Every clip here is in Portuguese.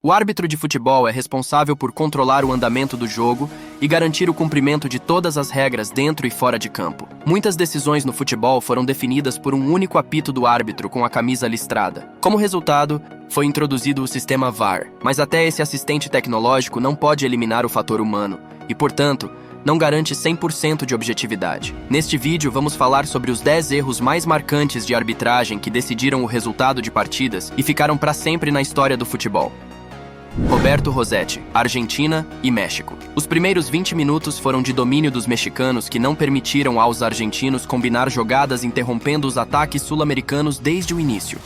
O árbitro de futebol é responsável por controlar o andamento do jogo e garantir o cumprimento de todas as regras dentro e fora de campo. Muitas decisões no futebol foram definidas por um único apito do árbitro com a camisa listrada. Como resultado, foi introduzido o sistema VAR, mas até esse assistente tecnológico não pode eliminar o fator humano e, portanto, não garante 100% de objetividade. Neste vídeo, vamos falar sobre os 10 erros mais marcantes de arbitragem que decidiram o resultado de partidas e ficaram para sempre na história do futebol. Roberto Rossetti, Argentina e México. Os primeiros 20 minutos foram de domínio dos mexicanos que não permitiram aos argentinos combinar jogadas interrompendo os ataques sul-americanos desde o início.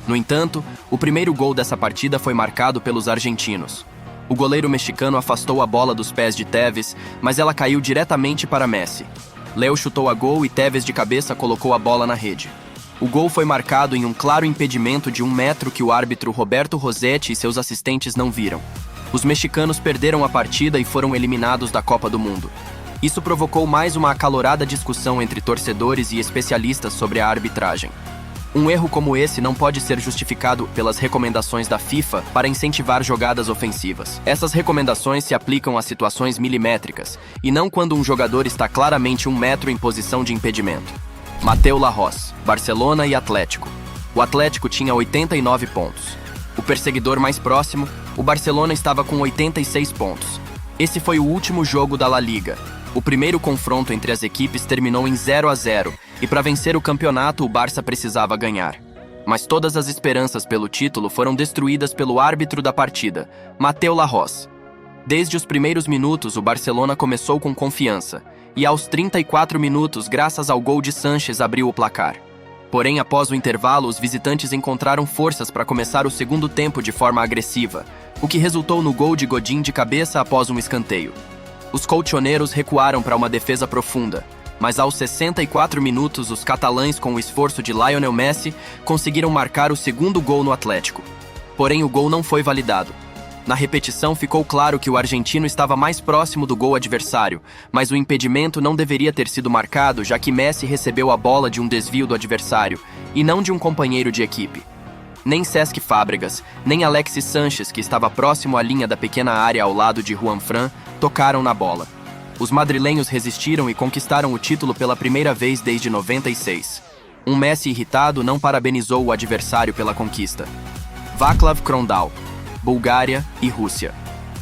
No entanto, o primeiro gol dessa partida foi marcado pelos argentinos. O goleiro mexicano afastou a bola dos pés de Tevez, mas ela caiu diretamente para Messi. Léo chutou a gol e Tevez de cabeça colocou a bola na rede. O gol foi marcado em um claro impedimento de 1 metro que o árbitro Roberto Rossetti e seus assistentes não viram. Os mexicanos perderam a partida e foram eliminados da Copa do Mundo. Isso provocou mais uma acalorada discussão entre torcedores e especialistas sobre a arbitragem. Um erro como esse não pode ser justificado pelas recomendações da FIFA para incentivar jogadas ofensivas. Essas recomendações se aplicam a situações milimétricas, e não quando um jogador está claramente 1 metro em posição de impedimento. Mateu Lahoz, Barcelona e Atlético. O Atlético tinha 89 pontos. O perseguidor mais próximo, o Barcelona, estava com 86 pontos. Esse foi o último jogo da La Liga. O primeiro confronto entre as equipes terminou em 0-0, e para vencer o campeonato o Barça precisava ganhar. Mas todas as esperanças pelo título foram destruídas pelo árbitro da partida, Mateu Lahoz. Desde os primeiros minutos o Barcelona começou com confiança, e aos 34 minutos, graças ao gol de Sanches, abriu o placar. Porém, após o intervalo, os visitantes encontraram forças para começar o segundo tempo de forma agressiva, o que resultou no gol de Godín de cabeça após um escanteio. Os colchoneiros recuaram para uma defesa profunda, mas aos 64 minutos, os catalães, com o esforço de Lionel Messi, conseguiram marcar o segundo gol no Atlético. Porém, o gol não foi validado. Na repetição, ficou claro que o argentino estava mais próximo do gol adversário, mas o impedimento não deveria ter sido marcado, já que Messi recebeu a bola de um desvio do adversário, e não de um companheiro de equipe. Nem Cesc Fábregas, nem Alexis Sanches, que estava próximo à linha da pequena área ao lado de Juanfran, tocaram na bola. Os madrilenhos resistiram e conquistaram o título pela primeira vez desde 96. Um Messi irritado não parabenizou o adversário pela conquista. Václav Krondal, Bulgária e Rússia.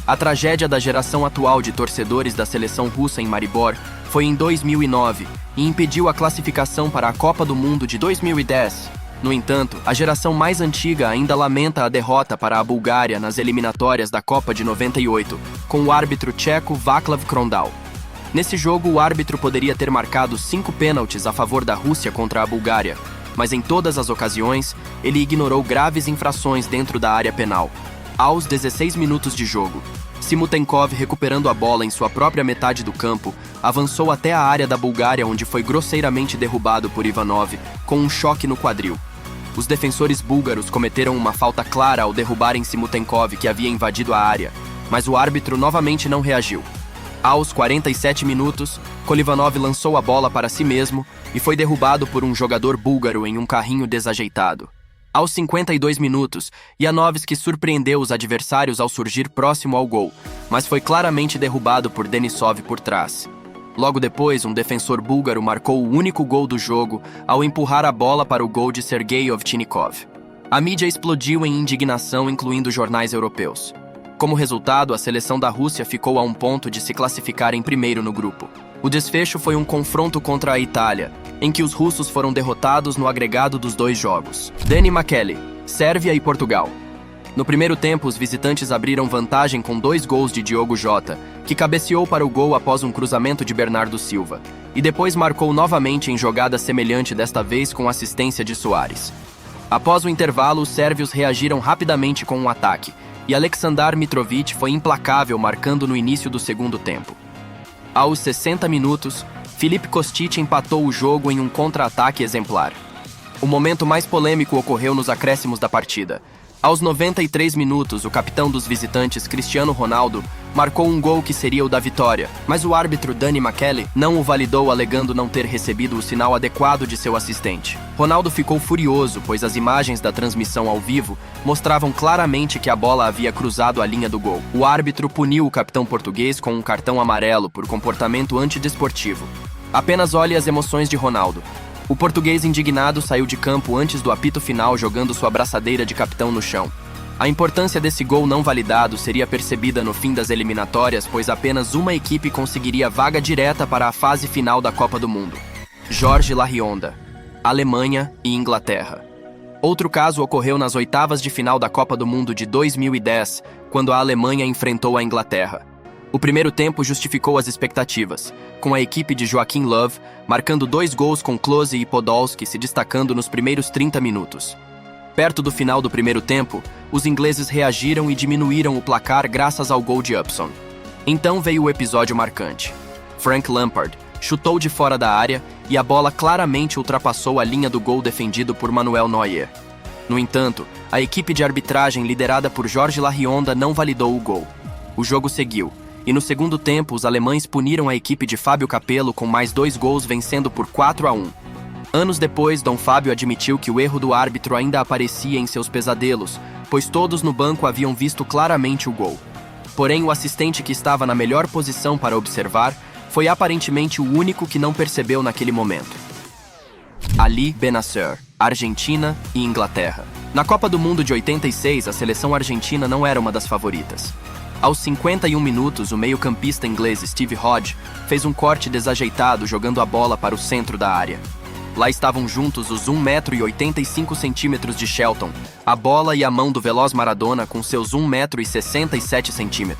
A tragédia da geração atual de torcedores da seleção russa em Maribor foi em 2009 e impediu a classificação para a Copa do Mundo de 2010. No entanto, a geração mais antiga ainda lamenta a derrota para a Bulgária nas eliminatórias da Copa de 98, com o árbitro tcheco Václav Krondal. Nesse jogo, o árbitro poderia ter marcado 5 pênaltis a favor da Rússia contra a Bulgária, mas em todas as ocasiões, ele ignorou graves infrações dentro da área penal. Aos 16 minutos de jogo, Simutenkov, recuperando a bola em sua própria metade do campo, avançou até a área da Bulgária, onde foi grosseiramente derrubado por Ivanov, com um choque no quadril. Os defensores búlgaros cometeram uma falta clara ao derrubarem Simutenkov, que havia invadido a área, mas o árbitro novamente não reagiu. Aos 47 minutos, Kolivanov lançou a bola para si mesmo e foi derrubado por um jogador búlgaro em um carrinho desajeitado. Aos 52 minutos, Janovski surpreendeu os adversários ao surgir próximo ao gol, mas foi claramente derrubado por Denisov por trás. Logo depois, um defensor búlgaro marcou o único gol do jogo ao empurrar a bola para o gol de Sergei Ovtchinnikov. A mídia explodiu em indignação, incluindo jornais europeus. Como resultado, a seleção da Rússia ficou a 1 ponto de se classificar em primeiro no grupo. O desfecho foi um confronto contra a Itália, em que os russos foram derrotados no agregado dos 2 jogos. Dani Makely, Sérvia e Portugal. No primeiro tempo, os visitantes abriram vantagem com 2 gols de Diogo Jota, que cabeceou para o gol após um cruzamento de Bernardo Silva, e depois marcou novamente em jogada semelhante, desta vez com assistência de Soares. Após o intervalo, os sérvios reagiram rapidamente com um ataque, e Aleksandar Mitrovic foi implacável, marcando no início do segundo tempo. Aos 60 minutos, Filip Kostic empatou o jogo em um contra-ataque exemplar. O momento mais polêmico ocorreu nos acréscimos da partida. Aos 93 minutos, o capitão dos visitantes, Cristiano Ronaldo, marcou um gol que seria o da vitória, mas o árbitro Danny McKelly não o validou, alegando não ter recebido o sinal adequado de seu assistente. Ronaldo ficou furioso, pois as imagens da transmissão ao vivo mostravam claramente que a bola havia cruzado a linha do gol. O árbitro puniu o capitão português com um cartão amarelo por comportamento antidesportivo. Apenas olhe as emoções de Ronaldo. O português indignado saiu de campo antes do apito final, jogando sua braçadeira de capitão no chão. A importância desse gol não validado seria percebida no fim das eliminatórias, pois apenas uma equipe conseguiria vaga direta para a fase final da Copa do Mundo: Jorge Larionda, Alemanha e Inglaterra. Outro caso ocorreu nas oitavas de final da Copa do Mundo de 2010, quando a Alemanha enfrentou a Inglaterra. O primeiro tempo justificou as expectativas, com a equipe de Joachim Löw marcando 2 gols, com Klose e Podolski se destacando nos primeiros 30 minutos. Perto do final do primeiro tempo, os ingleses reagiram e diminuíram o placar graças ao gol de Upson. Então veio o episódio marcante. Frank Lampard chutou de fora da área e a bola claramente ultrapassou a linha do gol defendido por Manuel Neuer. No entanto, a equipe de arbitragem liderada por Jorge Larionda não validou o gol. O jogo seguiu, e no segundo tempo os alemães puniram a equipe de Fábio Capello com mais 2 gols, vencendo por 4-1. Anos depois, Dom Fábio admitiu que o erro do árbitro ainda aparecia em seus pesadelos, pois todos no banco haviam visto claramente o gol. Porém, o assistente, que estava na melhor posição para observar, foi aparentemente o único que não percebeu naquele momento. Ali Bennacer, Argentina e Inglaterra. Na Copa do Mundo de 86, a seleção argentina não era uma das favoritas. Aos 51 minutos, o meio-campista inglês Steve Hodge fez um corte desajeitado, jogando a bola para o centro da área. Lá estavam juntos os 1,85 m de Shelton, a bola e a mão do veloz Maradona com seus 1,67 m.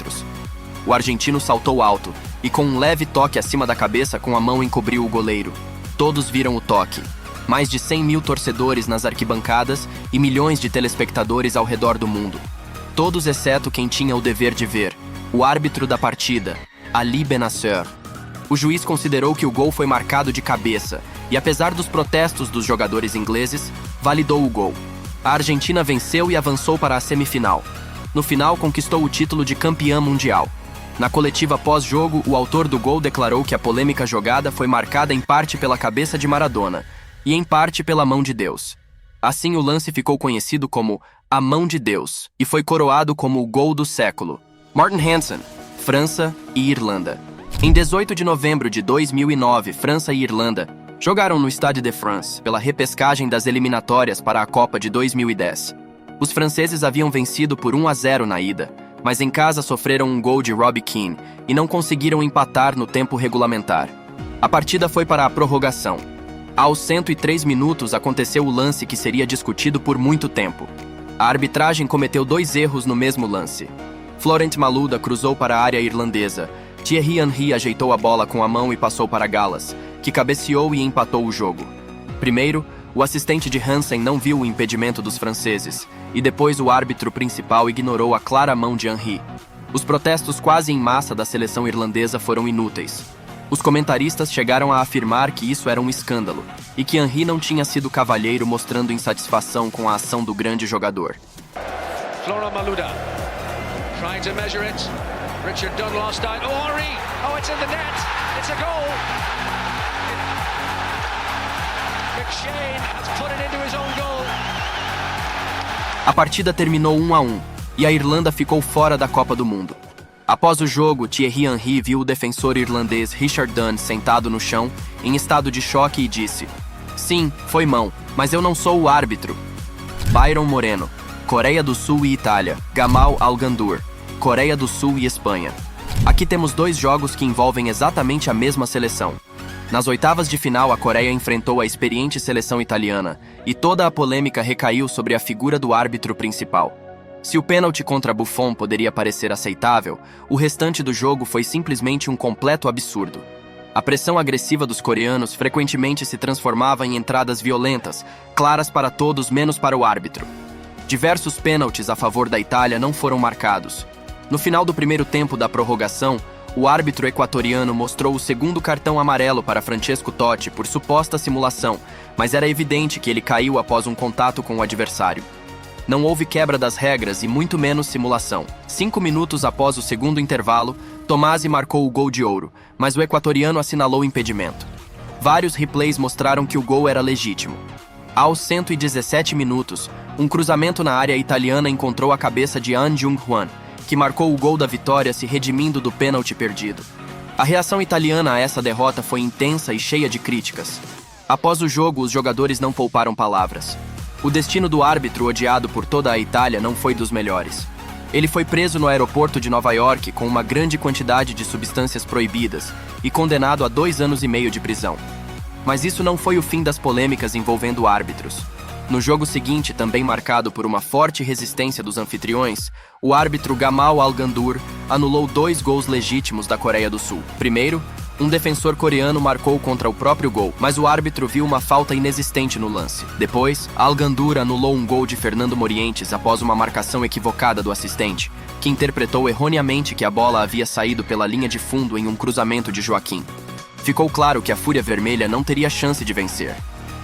O argentino saltou alto e, com um leve toque acima da cabeça com a mão, encobriu o goleiro. Todos viram o toque. Mais de 100 mil torcedores nas arquibancadas e milhões de telespectadores ao redor do mundo. Todos exceto quem tinha o dever de ver: o árbitro da partida, Ali Bennacer. O juiz considerou que o gol foi marcado de cabeça e, apesar dos protestos dos jogadores ingleses, validou o gol. A Argentina venceu e avançou para a semifinal. No final, conquistou o título de campeã mundial. Na coletiva pós-jogo, o autor do gol declarou que a polêmica jogada foi marcada em parte pela cabeça de Maradona e em parte pela mão de Deus. Assim, o lance ficou conhecido como a mão de Deus e foi coroado como o gol do século. Martin Hansen, França e Irlanda. Em 18 de novembro de 2009, França e Irlanda jogaram no Stade de France pela repescagem das eliminatórias para a Copa de 2010. Os franceses haviam vencido por 1-0 na ida, mas em casa sofreram um gol de Robbie Keane e não conseguiram empatar no tempo regulamentar. A partida foi para a prorrogação. Aos 103 minutos aconteceu o lance que seria discutido por muito tempo. A arbitragem cometeu 2 erros no mesmo lance. Florent Malouda cruzou para a área irlandesa. Thierry Henry ajeitou a bola com a mão e passou para Gallas, que cabeceou e empatou o jogo. Primeiro, o assistente de Hansen não viu o impedimento dos franceses, e depois o árbitro principal ignorou a clara mão de Henry. Os protestos quase em massa da seleção irlandesa foram inúteis. Os comentaristas chegaram a afirmar que isso era um escândalo, e que Henry não tinha sido cavalheiro, mostrando insatisfação com a ação do grande jogador. Florent Malouda, trying to measure it. Richard Dunn lost out. Oh, Henry! Oh, it's in the net! It's a goal! McShane has put it into his own goal. A partida terminou 1-1, e a Irlanda ficou fora da Copa do Mundo. Após o jogo, Thierry Henry viu o defensor irlandês Richard Dunn sentado no chão, em estado de choque, e disse: "Sim, foi mão, mas eu não sou o árbitro." Byron Moreno, Coreia do Sul e Itália. Gamal Al-Gandour, Coreia do Sul e Espanha. Aqui temos 2 jogos que envolvem exatamente a mesma seleção. Nas oitavas de final, a Coreia enfrentou a experiente seleção italiana, e toda a polêmica recaiu sobre a figura do árbitro principal. Se o pênalti contra Buffon poderia parecer aceitável, o restante do jogo foi simplesmente um completo absurdo. A pressão agressiva dos coreanos frequentemente se transformava em entradas violentas, claras para todos menos para o árbitro. Diversos pênaltis a favor da Itália não foram marcados. No final do primeiro tempo da prorrogação, o árbitro equatoriano mostrou o segundo cartão amarelo para Francesco Totti por suposta simulação, mas era evidente que ele caiu após um contato com o adversário. Não houve quebra das regras e muito menos simulação. 5 minutos após o segundo intervalo, Tomasi marcou o gol de ouro, mas o equatoriano assinalou o impedimento. Vários replays mostraram que o gol era legítimo. Aos 117 minutos, um cruzamento na área italiana encontrou a cabeça de An Jung-hwan, que marcou o gol da vitória se redimindo do pênalti perdido. A reação italiana a essa derrota foi intensa e cheia de críticas. Após o jogo, os jogadores não pouparam palavras. O destino do árbitro odiado por toda a Itália não foi dos melhores. Ele foi preso no aeroporto de Nova York com uma grande quantidade de substâncias proibidas e condenado a 2 anos e meio de prisão. Mas isso não foi o fim das polêmicas envolvendo árbitros. No jogo seguinte, também marcado por uma forte resistência dos anfitriões, o árbitro Gamal Al-Gandour anulou 2 gols legítimos da Coreia do Sul. Primeiro, um defensor coreano marcou contra o próprio gol, mas o árbitro viu uma falta inexistente no lance. Depois, Al-Gandour anulou um gol de Fernando Morientes após uma marcação equivocada do assistente, que interpretou erroneamente que a bola havia saído pela linha de fundo em um cruzamento de Joaquim. Ficou claro que a Fúria Vermelha não teria chance de vencer.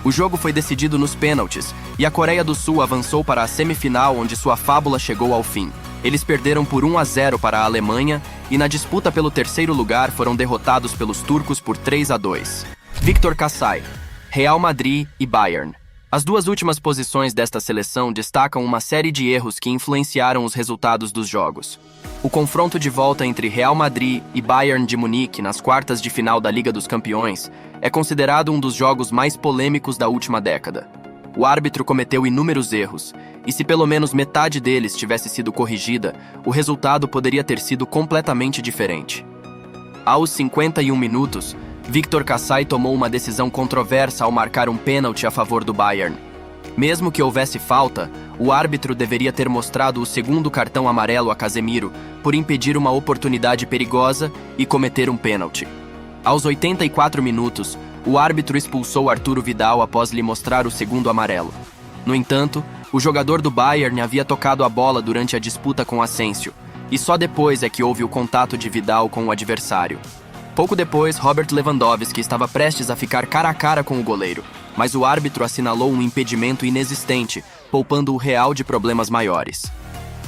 O jogo foi decidido nos pênaltis e a Coreia do Sul avançou para a semifinal, onde sua fábula chegou ao fim. Eles perderam por 1-0 para a Alemanha e na disputa pelo terceiro lugar foram derrotados pelos turcos por 3-2. Victor Kassai, Real Madrid e Bayern. As 2 últimas posições desta seleção destacam uma série de erros que influenciaram os resultados dos jogos. O confronto de volta entre Real Madrid e Bayern de Munique nas quartas de final da Liga dos Campeões é considerado um dos jogos mais polêmicos da última década. O árbitro cometeu inúmeros erros, e se pelo menos metade deles tivesse sido corrigida, o resultado poderia ter sido completamente diferente. Aos 51 minutos, Victor Kassai tomou uma decisão controversa ao marcar um pênalti a favor do Bayern. Mesmo que houvesse falta, o árbitro deveria ter mostrado o segundo cartão amarelo a Casemiro por impedir uma oportunidade perigosa e cometer um pênalti. Aos 84 minutos, o árbitro expulsou Arturo Vidal após lhe mostrar o segundo amarelo. No entanto, o jogador do Bayern havia tocado a bola durante a disputa com Asensio, e só depois é que houve o contato de Vidal com o adversário. Pouco depois, Robert Lewandowski estava prestes a ficar cara a cara com o goleiro, mas o árbitro assinalou um impedimento inexistente, poupando o Real de problemas maiores.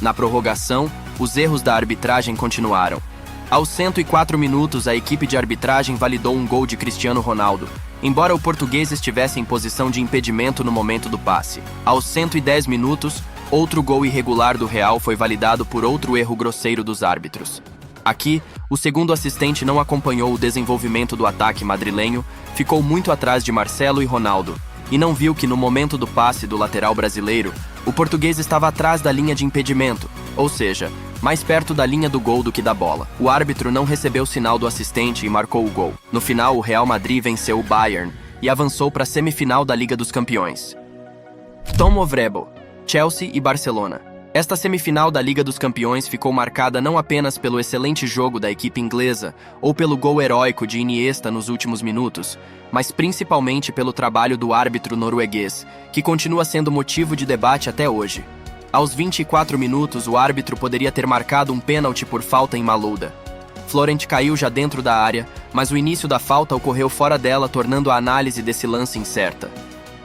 Na prorrogação, os erros da arbitragem continuaram. Aos 104 minutos, a equipe de arbitragem validou um gol de Cristiano Ronaldo, embora o português estivesse em posição de impedimento no momento do passe. Aos 110 minutos, outro gol irregular do Real foi validado por outro erro grosseiro dos árbitros. Aqui, o segundo assistente não acompanhou o desenvolvimento do ataque madrilenho, ficou muito atrás de Marcelo e Ronaldo, e não viu que no momento do passe do lateral brasileiro, o português estava atrás da linha de impedimento, ou seja, mais perto da linha do gol do que da bola. O árbitro não recebeu sinal do assistente e marcou o gol. No final, o Real Madrid venceu o Bayern e avançou para a semifinal da Liga dos Campeões. Tomo Vrebo, Chelsea e Barcelona. Esta semifinal da Liga dos Campeões ficou marcada não apenas pelo excelente jogo da equipe inglesa ou pelo gol heróico de Iniesta nos últimos minutos, mas principalmente pelo trabalho do árbitro norueguês, que continua sendo motivo de debate até hoje. Aos 24 minutos, o árbitro poderia ter marcado um pênalti por falta em Malouda. Florent caiu já dentro da área, mas o início da falta ocorreu fora dela, tornando a análise desse lance incerta.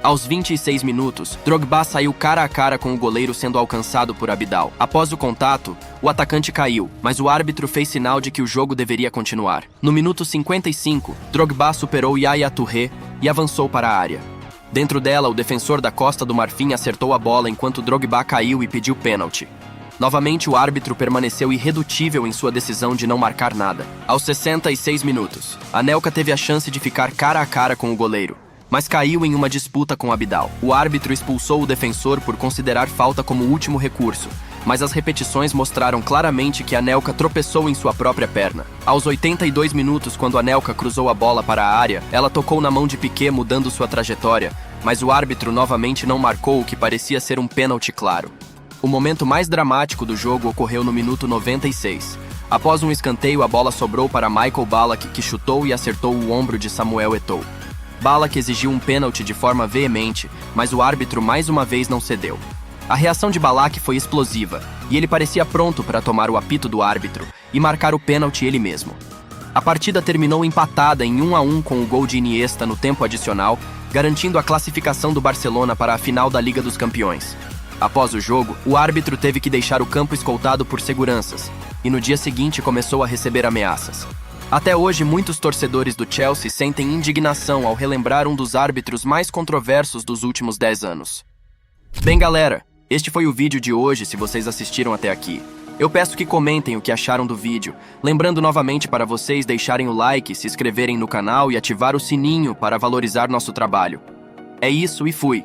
Aos 26 minutos, Drogba saiu cara a cara com o goleiro sendo alcançado por Abidal. Após o contato, o atacante caiu, mas o árbitro fez sinal de que o jogo deveria continuar. No minuto 55, Drogba superou Yaya Touré e avançou para a área. Dentro dela, o defensor da Costa do Marfim acertou a bola enquanto Drogba caiu e pediu pênalti. Novamente, o árbitro permaneceu irredutível em sua decisão de não marcar nada. Aos 66 minutos, Anelka teve a chance de ficar cara a cara com o goleiro, mas caiu em uma disputa com Abidal. O árbitro expulsou o defensor por considerar falta como último recurso, mas as repetições mostraram claramente que Anelka tropeçou em sua própria perna. Aos 82 minutos, quando Anelka cruzou a bola para a área, ela tocou na mão de Piqué, mudando sua trajetória, mas o árbitro novamente não marcou o que parecia ser um pênalti claro. O momento mais dramático do jogo ocorreu no minuto 96. Após um escanteio, a bola sobrou para Michael Ballack, que chutou e acertou o ombro de Samuel Eto'o. Ballack exigiu um pênalti de forma veemente, mas o árbitro mais uma vez não cedeu. A reação de Ballack foi explosiva, e ele parecia pronto para tomar o apito do árbitro e marcar o pênalti ele mesmo. A partida terminou empatada em 1-1 com o gol de Iniesta no tempo adicional, garantindo a classificação do Barcelona para a final da Liga dos Campeões. Após o jogo, o árbitro teve que deixar o campo escoltado por seguranças, e no dia seguinte começou a receber ameaças. Até hoje, muitos torcedores do Chelsea sentem indignação ao relembrar um dos árbitros mais controversos dos últimos 10 anos. Bem, galera, este foi o vídeo de hoje se vocês assistiram até aqui. Eu peço que comentem o que acharam do vídeo, lembrando novamente para vocês deixarem o like, se inscreverem no canal e ativar o sininho para valorizar nosso trabalho. É isso e fui!